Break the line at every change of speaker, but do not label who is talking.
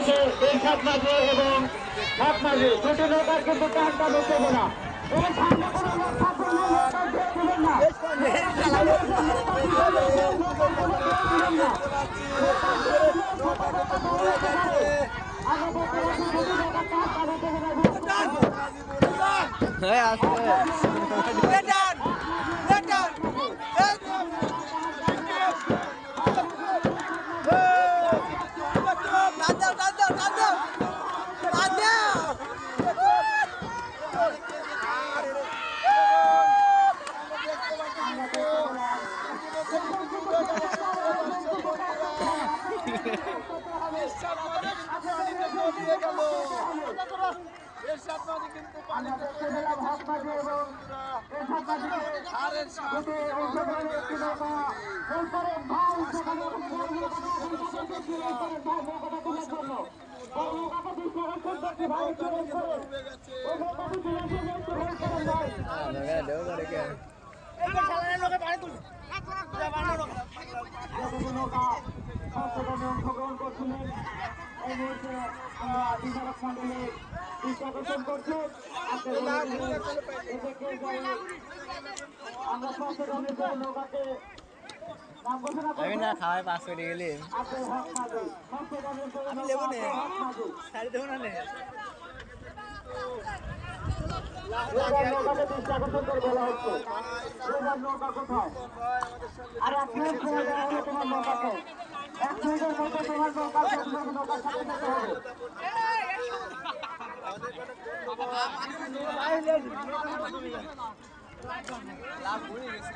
আছে এরশাদ মাঝি এবং হক মাঝি। দুটি নৌকার কিন্তু টানটা বেঁচে না। এবং সামনে কোনো লোক থাকবে না, নৌকা দিয়ে দিবেন না। আগে দেখতে পাচ্ছি দুটি নৌকার টানটা বেঁচে অংশগ্রহণ করছিলেন। এই মুহূর্তে আমরা বিচারক মন্ডলী আকর্ষণ করছি। আমরা সচেতন নৌকাকে
আমি না খাওয়াই পাস করে গেলি আমি লেবো নে শাড়ি দেবো না
নৌকাকে দৃষ্টি আকর্ষণ করে বলা হচ্ছে নৌকা কোথায়? আর এক মিনিট সময় দেওয়া হলো তোমার নৌকাকে। 1 মিনিটের মধ্যে তোমার নৌকার সাথে যেতে হবে।
লাভ হয়ে গেছে